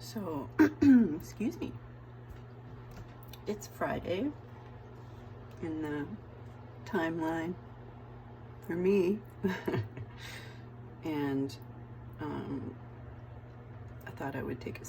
So, excuse me. It's Friday in the timeline for me. And I thought I would take a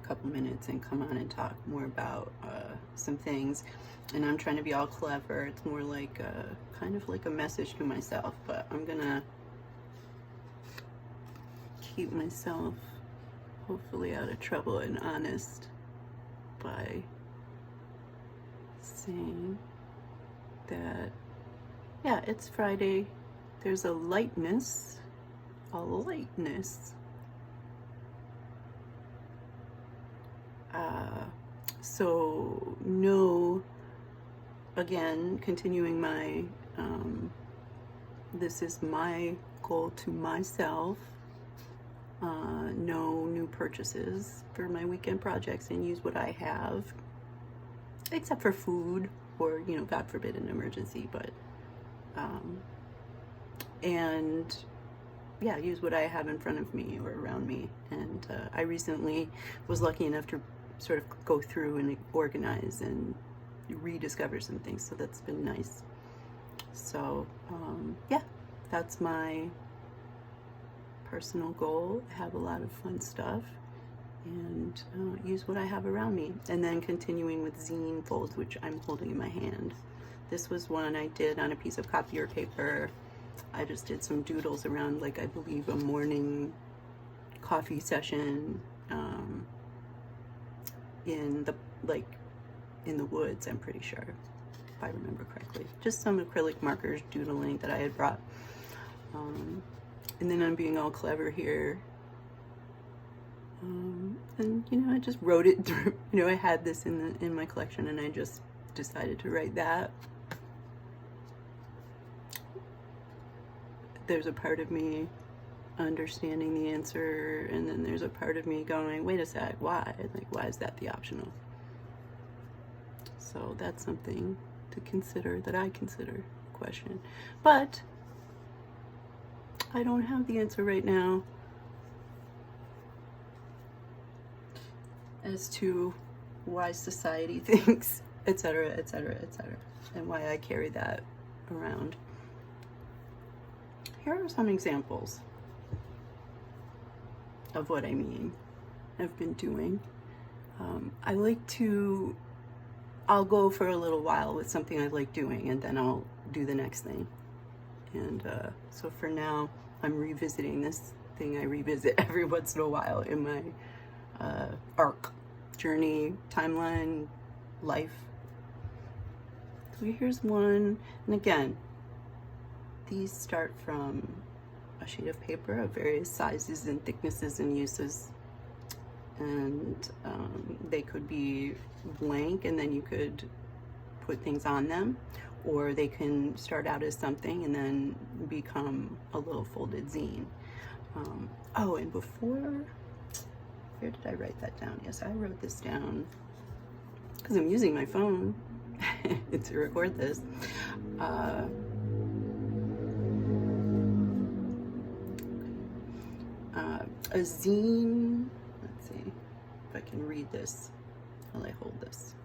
couple minutes, and come on and talk more about some things. And I'm trying to be all clever. It's more like kind of like a message to myself, but I'm gonna keep myself hopefully out of trouble and honest by saying that, yeah, it's Friday. There's a lightness. So no, again, continuing my, this is my goal to myself. No new purchases for my weekend projects, and use what I have, except for food or, God forbid, an emergency, but, and yeah, use what I have in front of me or around me. And I recently was lucky enough to sort of go through and organize and rediscover some things, so that's been nice. So yeah, that's my personal goal. Have a lot of fun stuff, and use what I have around me. And then continuing with zine folds, which I'm holding in my hand. This was one I did on a piece of copier paper. I just did some doodles around, like, I believe a morning coffee session in the woods, I'm pretty sure, if I remember correctly. Just some acrylic markers doodling that I had brought. And then I'm being all clever here. And I just wrote it through. I had this in my collection, and I just decided to write that. There's a part of me understanding the answer, and then there's a part of me going, wait a sec, why? Like, why is that the optional? So that's something to consider, that I consider a question. But I don't have the answer right now as to why society thinks, etc., etc., etc., and why I carry that around. Here are some examples of what I mean. I've been doing. I'll go for a little while with something I like doing, and then I'll do the next thing. And so for now, I'm revisiting this thing I revisit every once in a while in my arc, journey, timeline, life. So here's one, and again, these start from a sheet of paper of various sizes and thicknesses and uses, and they could be blank, and then you could put things on them, or they can start out as something and then become a little folded zine. Oh, and before, where did I write that down? Yes, I wrote this down because I'm using my phone to record this. A zine, let's see if I can read this while I hold this.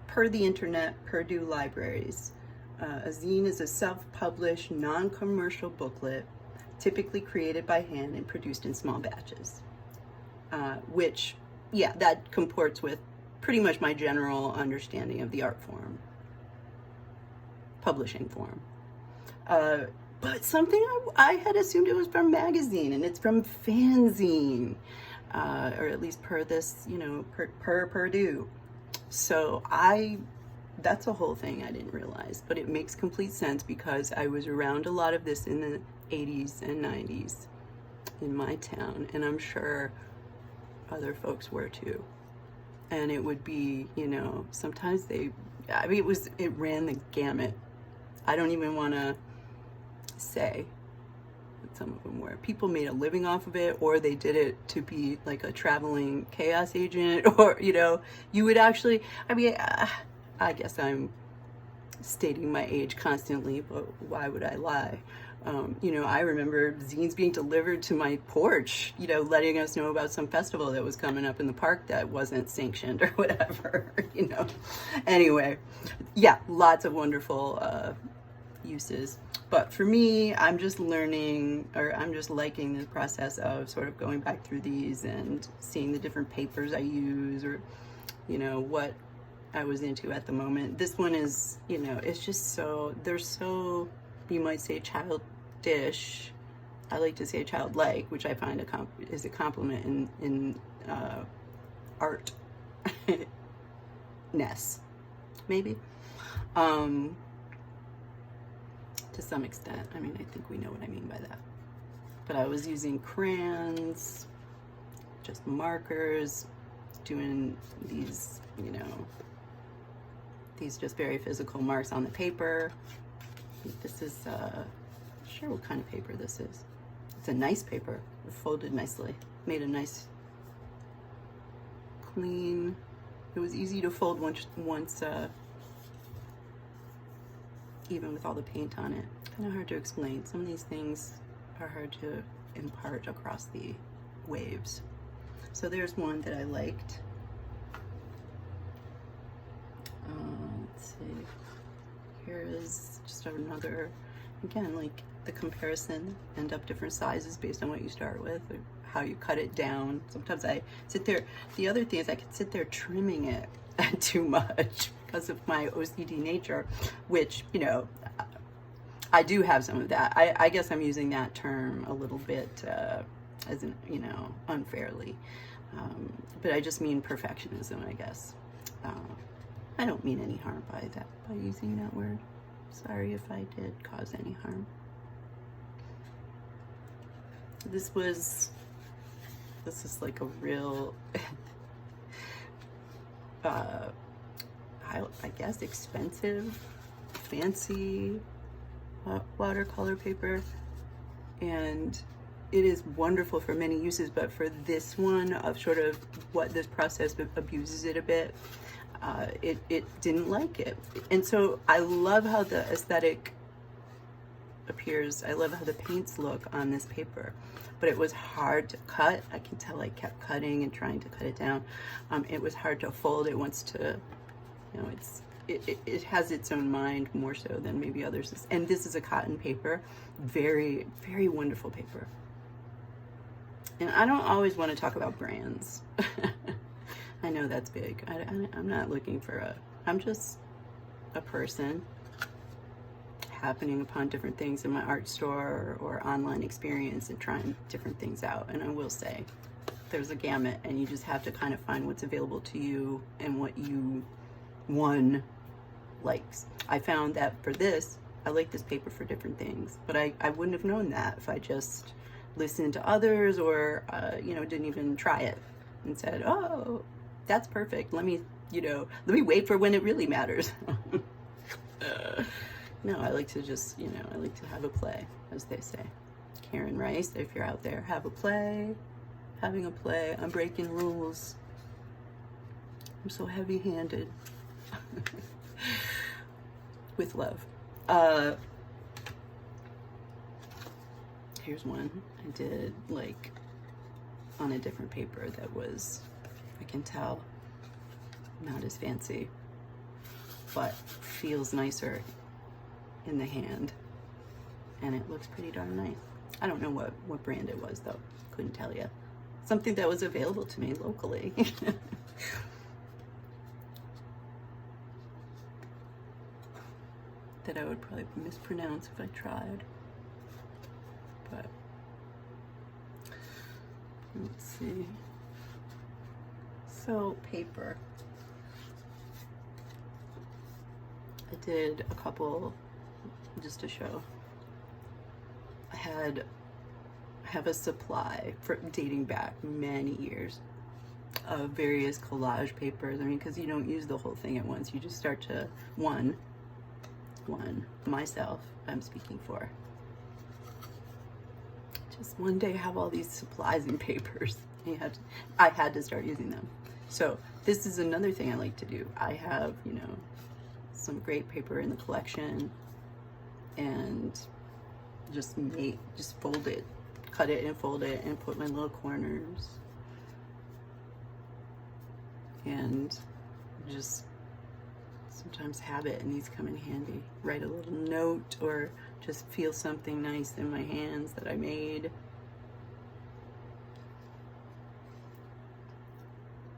Per the internet, Purdue Libraries, a zine is a self-published, non-commercial booklet, typically created by hand and produced in small batches. Which, yeah, that comports with pretty much my general understanding of the art form, publishing form. But something I had assumed it was from magazine, and it's from fanzine, or at least per this, per Purdue. So that's a whole thing I didn't realize, but it makes complete sense because I was around a lot of this in the 80s and 90s in my town, and I'm sure other folks were too. And it would be, sometimes it ran the gamut. I don't even want to say that some of them were. People made a living off of it, or they did it to be like a traveling chaos agent, or, you would actually, I guess I'm stating my age constantly, but why would I lie? You know, I remember zines being delivered to my porch, you know, letting us know about some festival that was coming up in the park that wasn't sanctioned or whatever, you know. Anyway, yeah, lots of wonderful uses. But for me, I'm just learning, or I'm just liking the process of sort of going back through these and seeing the different papers I use, or, you know, what I was into at the moment. This one is, you know, it's just so, they're so, you might say childish. I like to say childlike, which I find is a compliment in art ness, maybe. To some extent. I mean, I think we know what I mean by that. But I was using crayons, just markers, doing these, you know, these just very physical marks on the paper. This is, not sure what kind of paper this is. It's a nice paper, folded nicely. Made a nice, clean, it was easy to fold once even with all the paint on it. Kind of hard to explain. Some of these things are hard to impart across the waves. So there's one that I liked. Let's see. Here is just another, again, like the comparison, end up different sizes based on what you start with, or how you cut it down. Sometimes I sit there, the other thing is I could sit there trimming it too much because of my OCD nature, which, you know, I do have some of that. I guess I'm using that term a little bit as an, you know, unfairly. But I just mean perfectionism, I guess. I don't mean any harm by using that word. Sorry if I did cause any harm. This is like a real, I guess expensive, fancy watercolor paper, and it is wonderful for many uses, but for this one, of sort of what this process abuses it a bit, it didn't like it. And so I love how the aesthetic appears. I love how the paints look on this paper, but it was hard to cut. I can tell I kept cutting and trying to cut it down. It was hard to fold. It wants to, you know, it has its own mind more so than maybe others. And this is a cotton paper, very, very wonderful paper. And I don't always want to talk about brands. I know that's big. I'm not looking for I'm just a person happening upon different things in my art store or online experience and trying different things out. And I will say, there's a gamut, and you just have to kind of find what's available to you and what one likes. I found that for this, I like this paper for different things, but I wouldn't have known that if I just listened to others or, you know, didn't even try it and said, oh, that's perfect. Let me wait for when it really matters. No, I like to just, you know, I like to have a play, as they say. Karen Rice, if you're out there, have a play. Having a play. I'm breaking rules. I'm so heavy-handed. With love. Here's one I did, like, on a different paper that was, I can tell, not as fancy, but feels nicer in the hand, and it looks pretty darn nice. I don't know what brand it was, though. Couldn't tell you. Something that was available to me locally. That I would probably mispronounce if I tried. But let's see. So, paper. I did a couple just to show. I have a supply for dating back many years of various collage papers. I mean, because you don't use the whole thing at once. You just start to myself, I'm speaking for. Just one day have all these supplies and papers. I had to start using them. So this is another thing I like to do. I have, you know, some great paper in the collection, and just fold it, cut it and fold it and put my little corners, and just sometimes habit, and these come in handy. Write a little note or just feel something nice in my hands that I made.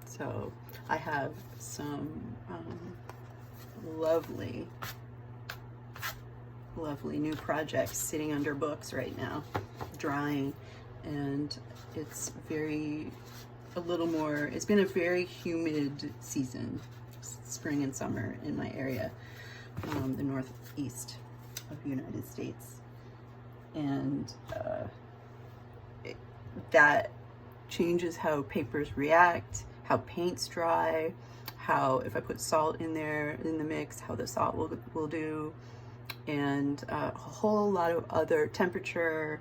So I have some lovely new projects sitting under books right now, drying, and it's it's been a very humid season, spring and summer in my area, the northeast of the United States, and that changes how papers react, how paints dry, how if I put salt in there in the mix, how the salt will do, and a whole lot of other temperature,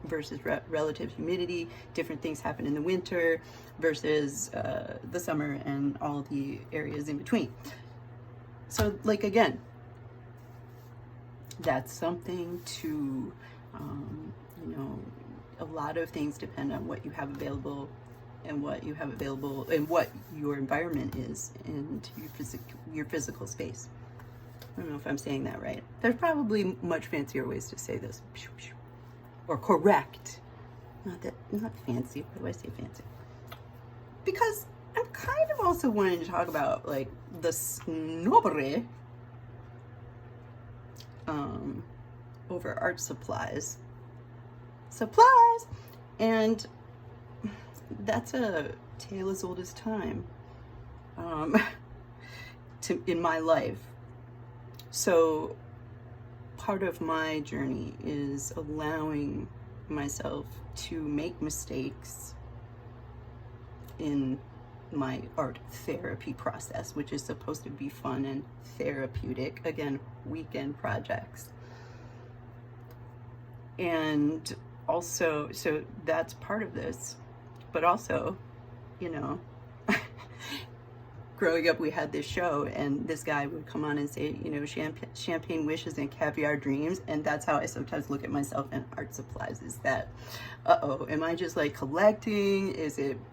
versus relative humidity. Different things happen in the winter versus the summer and all the areas in between. So, again, that's something to, a lot of things depend on what you have available and what your environment is and your physical space. I don't know if I'm saying that right. There's probably much fancier ways to say this. Or correct. Not fancy. Why do I say fancy? Because I'm kind of also wanting to talk about the snobbery over art supplies. And that's a tale as old as time in my life. So part of my journey is allowing myself to make mistakes in my art therapy process, which is supposed to be fun and therapeutic. Again, weekend projects. And also, so that's part of this, but also, growing up, we had this show, and this guy would come on and say, champagne wishes and caviar dreams, and that's how I sometimes look at myself in art supplies. Is that, am I just collecting?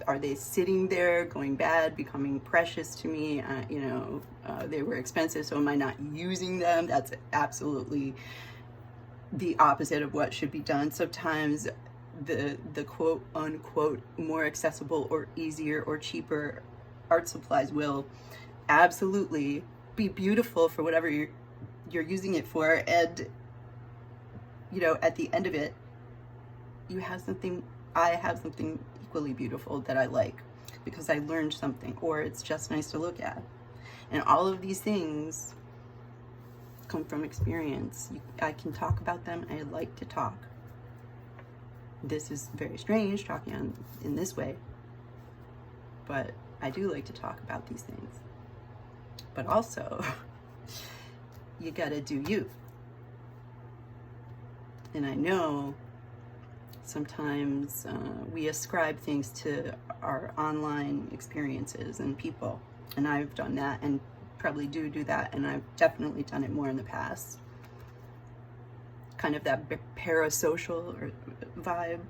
Are they sitting there, going bad, becoming precious to me? They were expensive, so am I not using them? That's absolutely the opposite of what should be done. Sometimes the quote unquote more accessible or easier or cheaper art supplies will absolutely be beautiful for whatever you're using it for, and at the end of it, I have something equally beautiful that I like because I learned something, or it's just nice to look at. And all of these things come from experience. I can talk about them. I like to talk. This is very strange talking in this way, but I do like to talk about these things. But also, you gotta do you. And I know sometimes we ascribe things to our online experiences and people. And I've done that and probably do that. And I've definitely done it more in the past. Kind of that parasocial or vibe.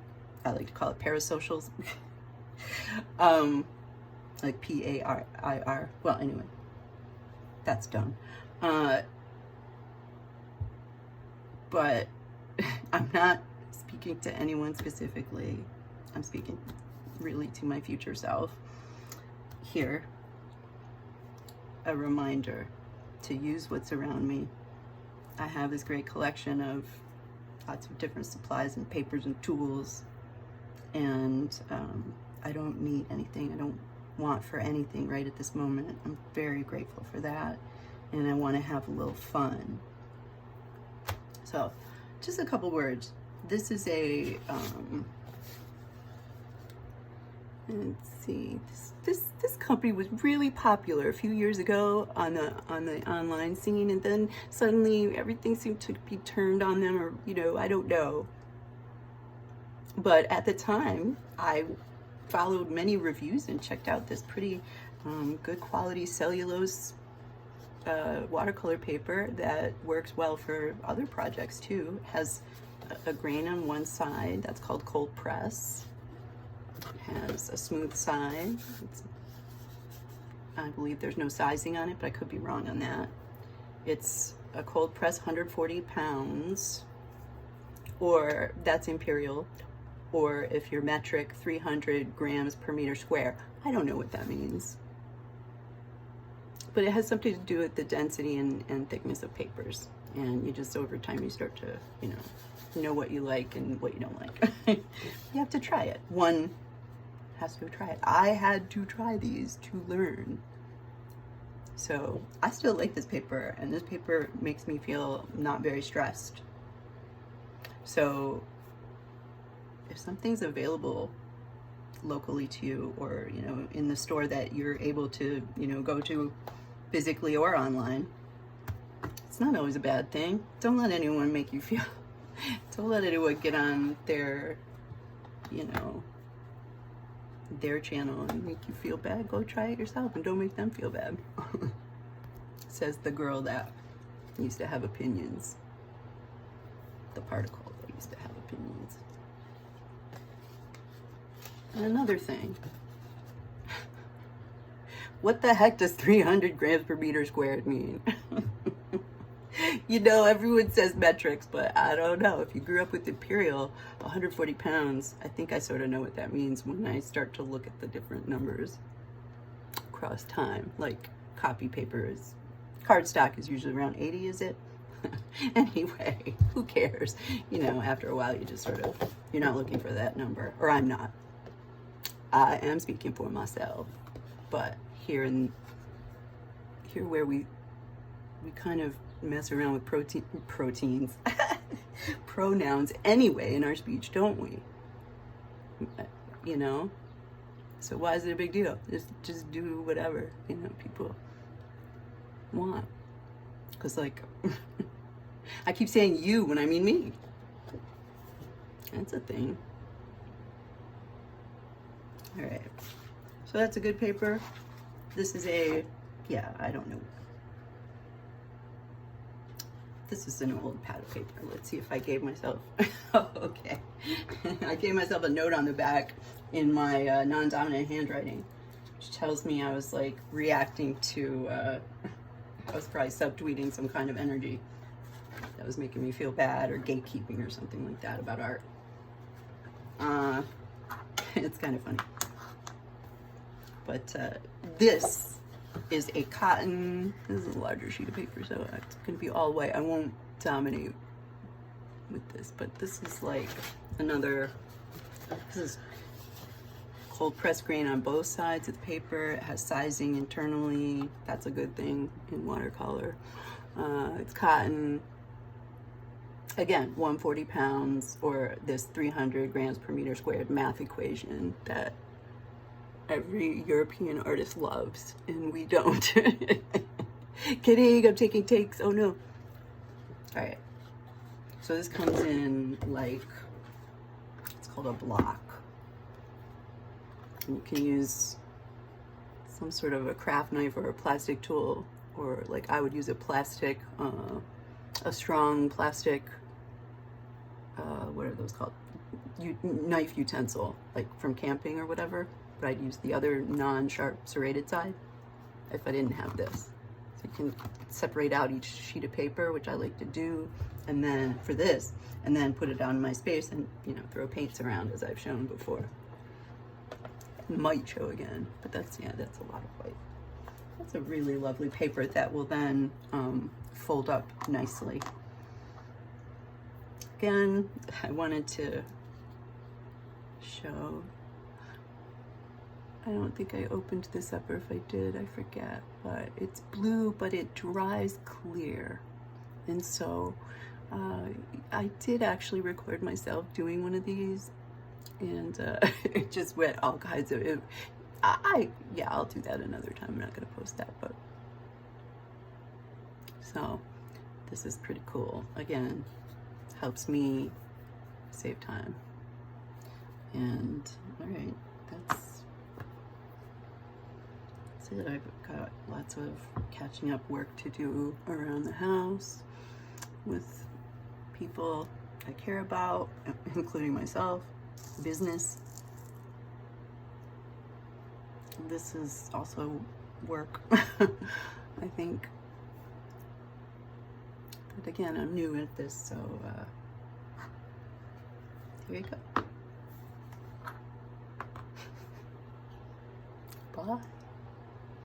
I like to call it parasocials. Like PAIR. Well, anyway, that's dumb. But I'm not speaking to anyone specifically. I'm speaking really to my future self. Here, a reminder to use what's around me. I have this great collection of lots of different supplies and papers and tools, and I don't need anything. I don't want for anything right at this moment. I'm very grateful for that, and I want to have a little fun. So, just a couple words. This is a let's see. This company was really popular a few years ago on the online scene, and then suddenly everything seemed to be turned on them, or I don't know. But at the time, I followed many reviews and checked out this pretty good quality cellulose watercolor paper that works well for other projects too. It has a grain on one side, that's called cold press. It has a smooth side. I believe there's no sizing on it, but I could be wrong on that. It's a cold press 140 pounds, or that's imperial, or if you're metric, 300 grams per meter square. I don't know what that means. But it has something to do with the density and thickness of papers. And you just, over time, you start to, know what you like and what you don't like. You have to try it. One has to try it. I had to try these to learn. So I still like this paper, and this paper makes me feel not very stressed. So if something's available locally to you, or in the store that you're able to go to physically or online, it's not always a bad thing. Don't let anyone make you feel don't let anyone get on their their channel and make you feel bad. Go try it yourself and don't make them feel bad. Says the girl that used to have opinions. The particle that used to have opinions. And another thing, what the heck does 300 grams per meter squared mean? Everyone says metrics, but I don't know. If you grew up with imperial, 140 pounds, I think I sort of know what that means when I start to look at the different numbers across time. Like copy papers, cardstock is usually around 80, is it? Anyway, who cares? After a while, you just you're not looking for that number, or I'm not. I am speaking for myself, but here where we kind of mess around with proteins, pronouns anyway in our speech, don't we? So why is it a big deal? Just do whatever, people want. Because I keep saying you when I mean me. That's a thing. All right. So that's a good paper. This is I don't know. This is an old pad of paper. Let's see if I gave myself, okay. I gave myself a note on the back in my non-dominant handwriting, which tells me I was reacting to, I was probably subtweeting some kind of energy that was making me feel bad, or gatekeeping or something like that about art. It's kind of funny. But this is a cotton, this is a larger sheet of paper, so it's going to be all white. I won't dominate with this, but this is this is cold press grain on both sides of the paper. It has sizing internally. That's a good thing in watercolor. It's cotton. Again, 140 pounds, or this 300 grams per meter squared math equation that every European artist loves, and we don't. Kidding, I'm taking takes. Oh no. All right. So this comes in it's called a block. And you can use some sort of a craft knife or a plastic tool, or I would use a plastic, a strong plastic, what are those called? Knife utensil, from camping or whatever. But I'd use the other non-sharp serrated side if I didn't have this. So you can separate out each sheet of paper, which I like to do, and then for this, and then put it down in my space and throw paints around, as I've shown before. Might show again, but that's a lot of white. That's a really lovely paper that will then fold up nicely. Again, I wanted to show, I don't think I opened this up, or if I did, I forget, but it's blue, but it dries clear. And so I did actually record myself doing one of these, and it just went all kinds of, I'll do that another time. I'm not going to post that, but so this is pretty cool. Again, helps me save time. And all right, that's it. I've got lots of catching up work to do around the house with people I care about, including myself, business. This is also work, I think. But again, I'm new at this, so here you go. Bye.